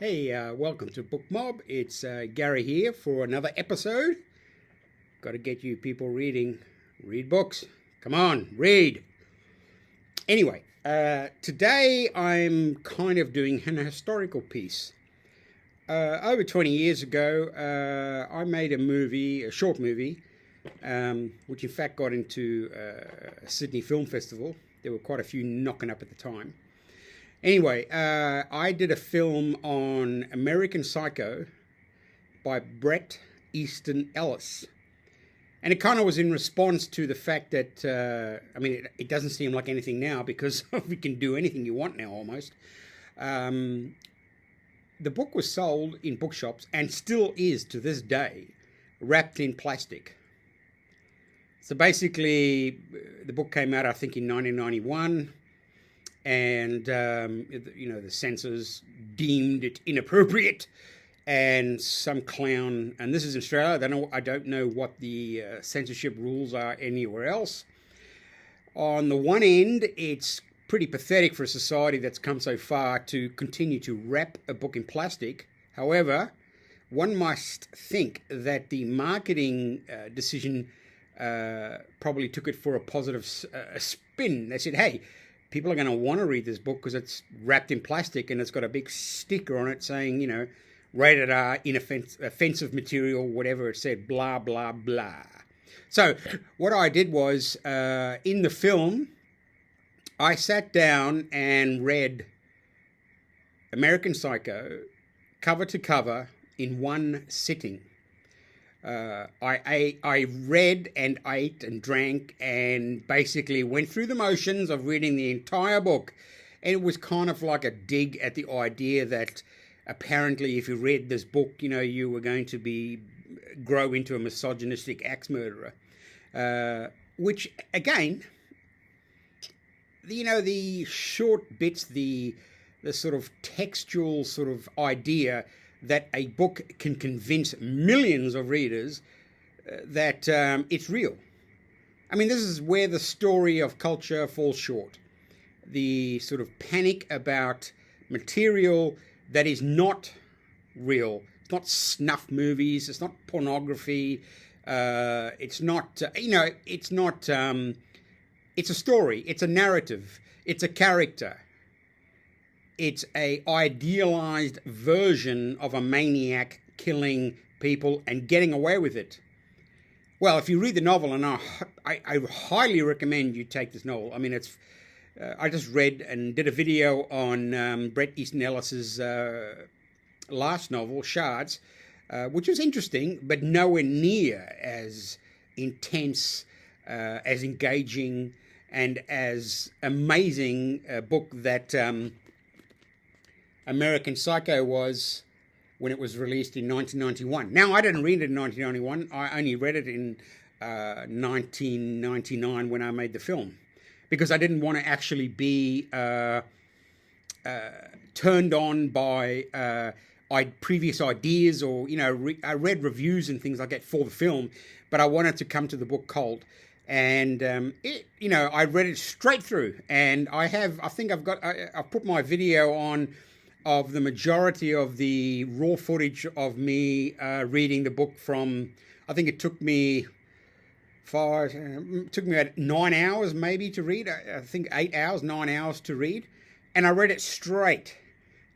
Hey, welcome to Book Mob. It's Gary here for another episode. Got to get you people reading. Read books. Come on, read. Anyway, today I'm kind of doing an historical piece. Over 20 years ago, I made a short movie, which in fact got into a Sydney Film Festival. There were quite a few knocking up at the time. Anyway, I did a film on American Psycho by Bret Easton Ellis. And it kind of was in response to the fact that, it doesn't seem like anything now because we can do anything you want now almost. The book was sold in bookshops and still is to this day, wrapped in plastic. So basically, the book came out, I think, in 1991. And, the censors deemed it inappropriate. And some clown, and this is in Australia, I don't know what the censorship rules are anywhere else. On the one end, it's pretty pathetic for a society that's come so far to continue to wrap a book in plastic. However, one must think that the marketing decision probably took it for a positive spin. They said, hey, people are going to want to read this book because it's wrapped in plastic and it's got a big sticker on it saying, rated R, offensive material, whatever it said, blah, blah, blah. So what I did was, in the film, I sat down and read American Psycho cover to cover in one sitting. I read and ate and drank and basically went through the motions of reading the entire book. And it was kind of like a dig at the idea that apparently if you read this book, you were going to grow into a misogynistic axe murderer. Which, again, the short bits, the sort of textual sort of idea that a book can convince millions of readers that it's real. I mean, this is where the story of culture falls short. The sort of panic about material that is not real. It's not snuff movies. It's not pornography. It's not, it's not, it's a story. It's a narrative. It's a character. It's a idealized version of a maniac killing people and getting away with it. Well, if you read the novel, and I highly recommend you take this novel. I mean, I just read and did a video on Bret Easton Ellis's last novel, Shards, which was interesting, but nowhere near as intense, as engaging, and as amazing a book that American Psycho was when it was released in 1991. Now, I didn't read it in 1991. I only read it in 1999 when I made the film, because I didn't want to actually be turned on by previous ideas or, I read reviews and things like that for the film, but I wanted to come to the book cold. And, I read it straight through. And I've put my video on of the majority of the raw footage of me reading the book from, I think it took me about 9 hours maybe to read. I think 8 hours, 9 hours to read. And I read it straight.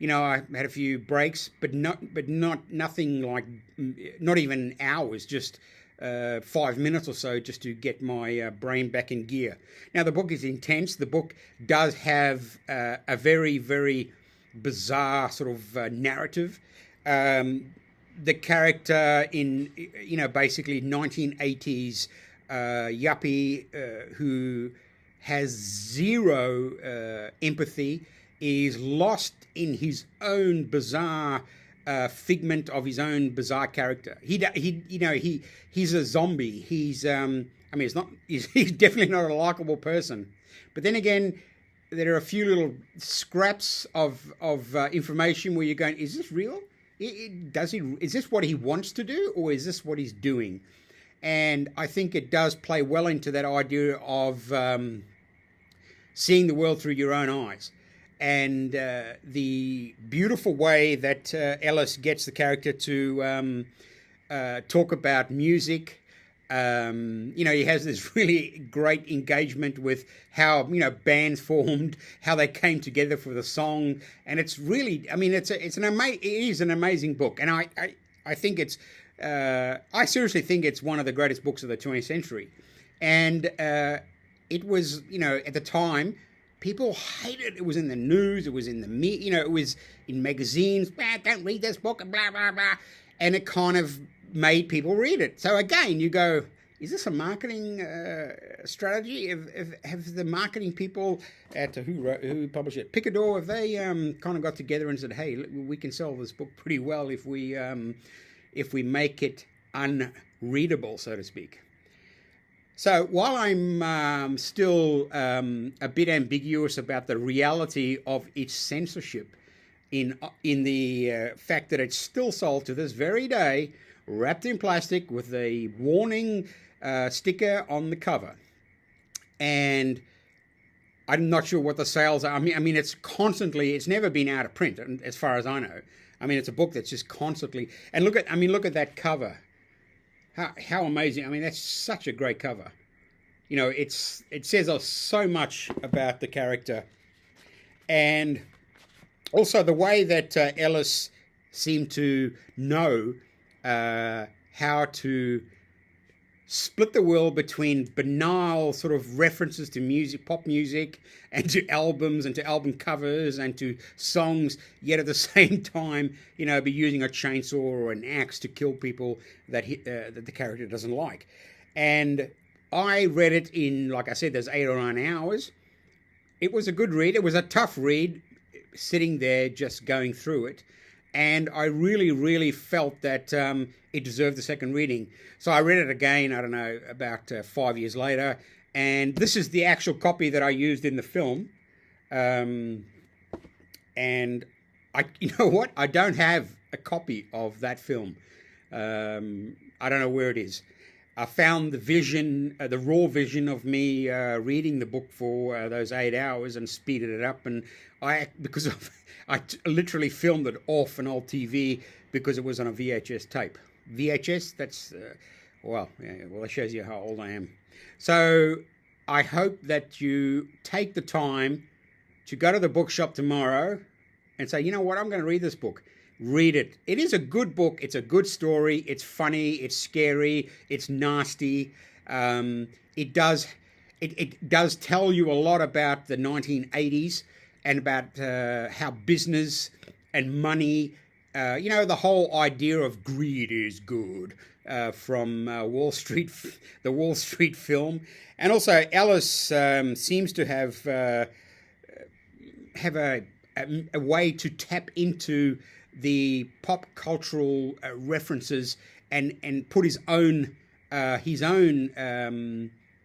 I had a few breaks, but nothing like, not even hours, just 5 minutes or so just to get my brain back in gear. Now, the book is intense. The book does have a very, very bizarre sort of narrative. The character in, basically 1980s yuppie who has zero empathy, is lost in his own bizarre figment of his own bizarre character. He's a zombie. He's definitely not a likable person. But then again, there are a few little scraps of information where you're going, is this real? Is this what he wants to do, or is this what he's doing? And I think it does play well into that idea of seeing the world through your own eyes. and the beautiful way that Ellis gets the character to talk about music. He has this really great engagement with how, bands formed, how they came together for the song. And it's really, it is an amazing book. And I think I seriously think it's one of the greatest books of the 20th century. And it was, at the time, people hated it. It was in the news, it was in the it was in magazines. Don't read this book, and blah, blah, blah. And it kind of made people read it. So again, you go, is this a marketing strategy? Have the marketing people at who published it, Picador, have they kind of got together and said, hey, we can sell this book pretty well if we make it unreadable, so to speak. So while I'm still a bit ambiguous about the reality of its censorship, in the fact that it's still sold to this very day, wrapped in plastic with a warning sticker on the cover, and I'm not sure what the sales are. I mean, it's never been out of print, as far as I know. I mean, it's a book that's just constantly. And look at that cover. How amazing! I mean, that's such a great cover. It says so much about the character, and also the way that Ellis seemed to know how to split the world between banal sort of references to music, pop music, and to albums and to album covers and to songs, yet at the same time, be using a chainsaw or an axe to kill people that the character doesn't like. And I read it in, like I said, there's 8 or 9 hours. It was a good read. It was a tough read, sitting there just going through it. And I really, really felt that it deserved a second reading. So I read it again, I don't know, about 5 years later. And this is the actual copy that I used in the film. And you know what? I don't have a copy of that film. I don't know where it is. I found the raw vision of me reading the book for those 8 hours and speeded it up. And I literally filmed it off an old TV because it was on a VHS tape. VHS, that's, that shows you how old I am. So I hope that you take the time to go to the bookshop tomorrow and say, you know what, I'm going to read this book. Read it. It is a good book. It's a good story. It's funny. It's scary. It's nasty. It does tell you a lot about the 1980s and about how business and money, the whole idea of greed is good from Wall Street, the Wall Street film. And also Ellis seems to have a way to tap into the pop cultural references and put his own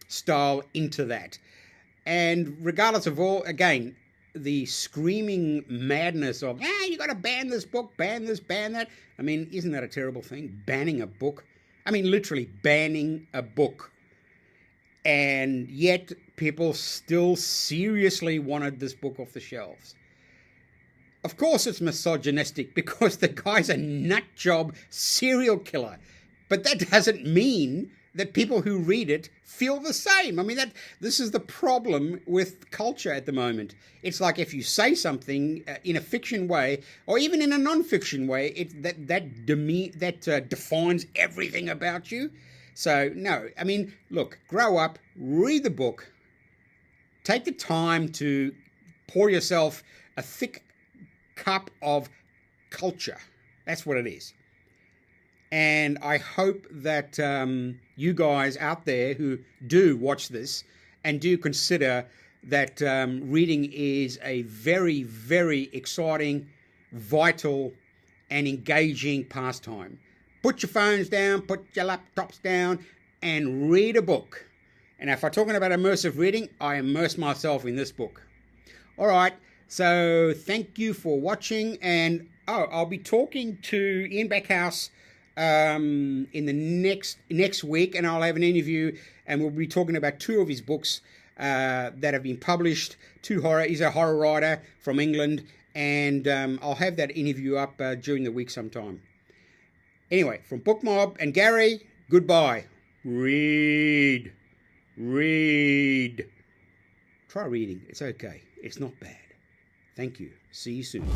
style into that. And regardless of all, again, the screaming madness of, you got to ban this book, ban this, ban that. I mean, isn't that a terrible thing? Banning a book. I mean, literally banning a book. And yet people still seriously wanted this book off the shelves. Of course it's misogynistic because the guy's a nutjob serial killer. But that doesn't mean that people who read it feel the same. I mean, this is the problem with culture at the moment. It's like if you say something in a fiction way, or even in a non-fiction way, that defines everything about you. So, no, I mean, look, grow up, read the book, take the time to pour yourself a thick cup of culture. That's what it is. And I hope that you guys out there who do watch this and do consider that reading is a very, very exciting, vital, and engaging pastime. Put your phones down, put your laptops down, and read a book. And if I'm talking about immersive reading, I immerse myself in this book. All right, so thank you for watching. And I'll be talking to Ian Backhouse in the next week, and I'll have an interview, and we'll be talking about 2 of his books. that have been published. He's a horror writer from England, and I'll have that interview up during the week sometime. Anyway, from Book Mob and Gary, goodbye. Read. Try reading. It's okay. It's not bad. Thank you. See you soon.